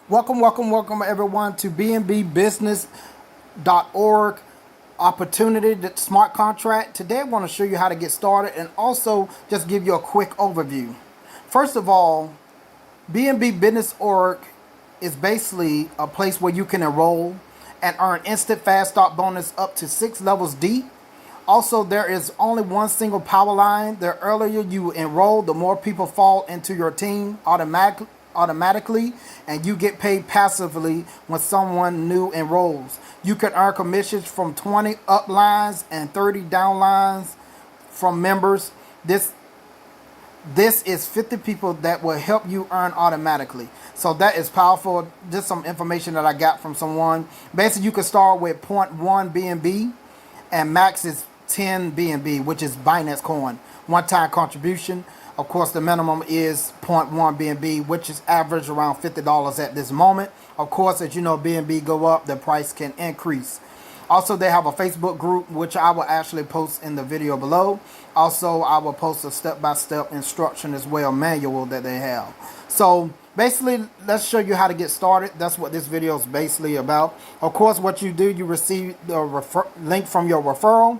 Welcome everyone to BNBBusiness.org opportunity smart contract. Today I want to show you how to get started and also just give you a quick overview. First of all, BNB.org is basically a place where you can enroll and earn instant fast start bonus up to 6 levels deep. Also, there is only one single power line. The earlier you enroll, the more people fall into your team automatically, and you get paid passively when someone new enrolls. You can earn commissions from 20 up lines and 30 down lines from members. This is 50 people that will help you earn automatically. So that is powerful. Just some information that I got from someone. Basically, you can start with 0.1 BNB and max is 10 BNB, which is Binance coin. One-time contribution. Of course, the minimum is 0.1 BNB, which is average around $50 at this moment. Of course, as you know, BNB go up, the price can increase. Also, they have a Facebook group, which I will actually post in the video below. Also, I will post a step-by-step instruction as well, manual that they have. So basically, let's show you how to get started. That's what this video is basically about. Of course, what you do, you receive the link from your referral.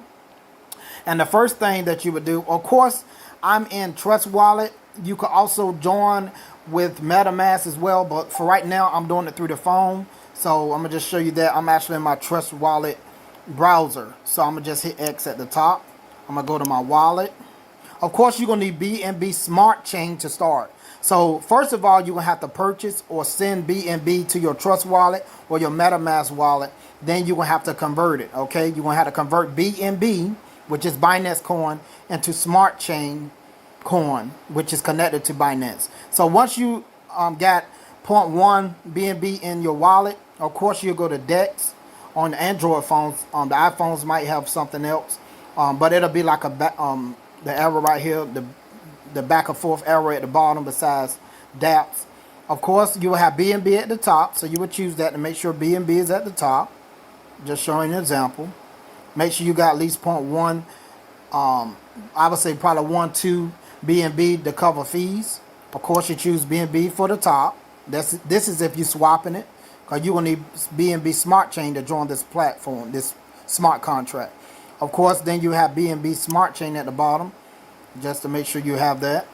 And the first thing that you would do, of course, I'm in Trust Wallet. You can also join with Metamask as well, but for right now, I'm doing it through the phone. So I'm gonna just show you that. I'm actually in my Trust Wallet browser. So I'm gonna just hit X at the top. I'm gonna go to my wallet. Of course, you're gonna need BNB Smart Chain to start. So first of all, you're gonna have to purchase or send BNB to your Trust Wallet or your Metamask wallet. Then you're gonna have to convert it, okay? You're gonna have to convert BNB, which is Binance coin, into Smart Chain coin, which is connected to Binance. So once you got 0.1 BNB in your wallet, of course you'll go to DEX on the Android phones. The iPhones might have something else, but it'll be like the arrow right here, the back and forth arrow at the bottom besides DApps. Of course, you will have BNB at the top, so you would choose that to make sure BNB is at the top. Just showing an example. Make sure you got at least 0.1, I would say probably 1-2 BNB to cover fees. Of course, you choose BNB for the top. This is if you're swapping it, because you will need BNB Smart Chain to join this platform, this smart contract. Of course, then you have BNB Smart Chain at the bottom, just to make sure you have that.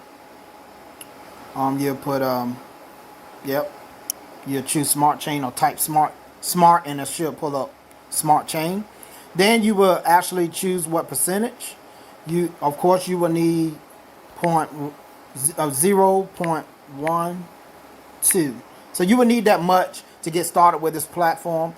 You'll put, yep, you'll choose Smart Chain or type smart, and it should pull up Smart Chain. Then you will actually choose what percentage. Of course, you will need 0.12. So you will need that much to get started with this platform.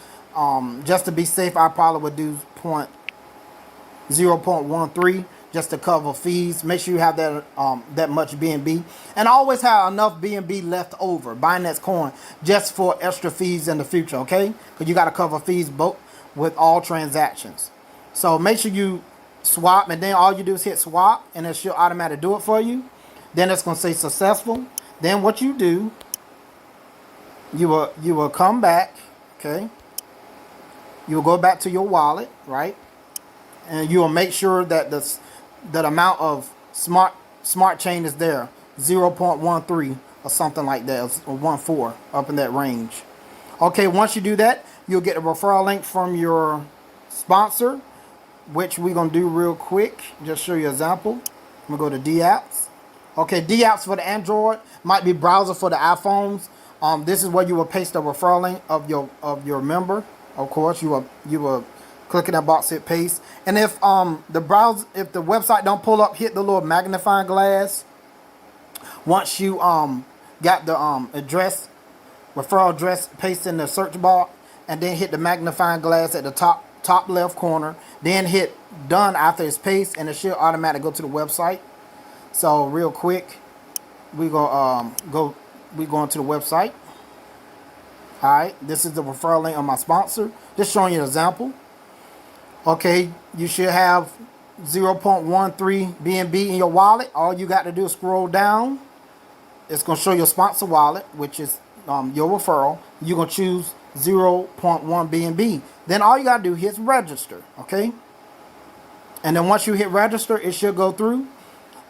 Just to be safe, I probably would do 0.13 just to cover fees. Make sure you have that much BNB, and always have enough BNB left over, Binance coin, just for extra fees in the future. Okay, because you got to cover fees both with all transactions. So make sure you swap, and then all you do is hit swap, and it should automatically do it for you. Then it's going to say successful. Then what you do, you will come back, okay? You will go back to your wallet, right? And you will make sure that that amount of smart chain is there, 0.13 or something like that, or 1.4, up in that range. Okay, once you do that, you'll get a referral link from your sponsor, which we're going to do real quick. Just show you an example. I'm going to go to DApps. Okay, DApps for the Android, might be browser for the iPhones. This is where you will paste the referral link of your member. Of course, you will click in that box, hit paste. And if the website don't pull up, hit the little magnifying glass. Once you got the referral address, paste in the search bar, and then hit the magnifying glass at the top left corner. Then hit done after it's pasted, and it should automatically go to the website. So real quick, we going to the website. All right, this is the referral link on my sponsor. Just showing you an example. Okay, you should have 0.13 BNB in your wallet. All you got to do is scroll down. It's going to show your sponsor wallet, which is your referral. You're going to choose 0.1 BNB. Then all you got to do is register, okay? And then once you hit register, it should go through.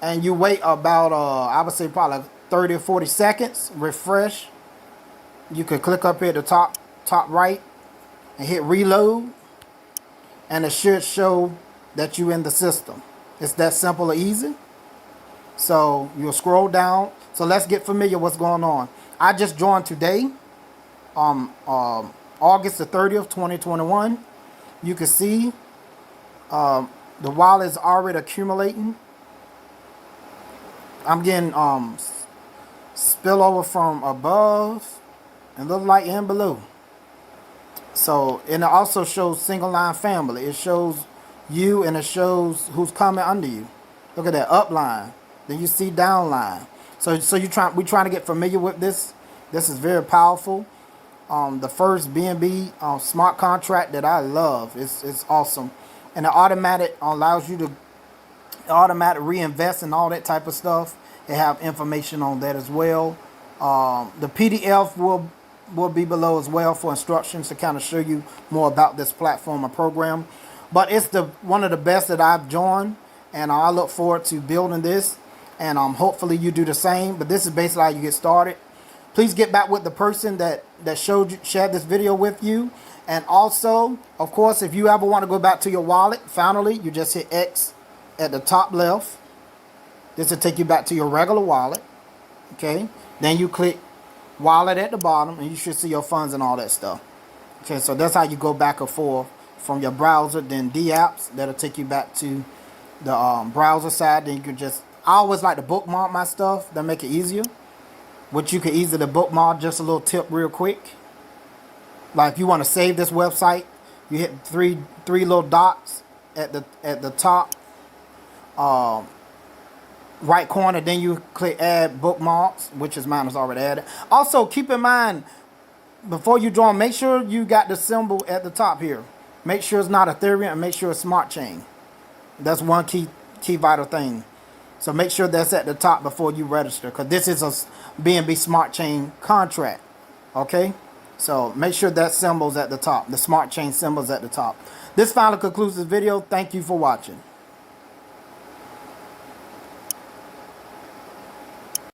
And you wait about, I would say probably 30 or 40 seconds. Refresh. you could click up here at the top right and hit reload, and it should show that you in the system. It's that simple or easy. So you'll scroll down. So let's get familiar what's going on. I just joined today, August the 30th, 2021. You can see the wallet is already accumulating. I'm getting spillover from above and little light in below. So, and it also shows single line family. It shows you and it shows who's coming under you. Look at that up line. Then you see down line. So we're trying to get familiar with this. This is very powerful. The first BNB smart contract that I love. It's awesome. And the automatic allows you to automatic reinvest and all that type of stuff. They have information on that as well. The PDF will be below as well for instructions to kind of show you more about this platform or program. But it's one of the best that I've joined, and I look forward to building this, and hopefully you do the same. But this is basically how you get started. Please get back with the person that shared this video with you. And also, of course, if you ever want to go back to your wallet, finally, you just hit X at the top left. This will take you back to your regular wallet. Okay. Then you click wallet at the bottom, and you should see your funds and all that stuff. Okay, so that's how you go back and forth from your browser. Then DApps, that'll take you back to the browser side. Then you can I always like to bookmark my stuff. That make it easier. Which you can easily bookmark. Just a little tip real quick. Like if you want to save this website, you hit three little dots at the top right corner. Then you click add bookmarks, which is mine is already added. Also keep in mind, before you join, make sure you got the symbol at the top here. Make sure it's not Ethereum, and make sure it's smart chain. That's one key vital thing. So make sure that's at the top before you register, because this is a BNB smart chain contract. Okay, so make sure that symbol's at the top. The smart chain symbol's at the top. This finally concludes this video. Thank you for watching.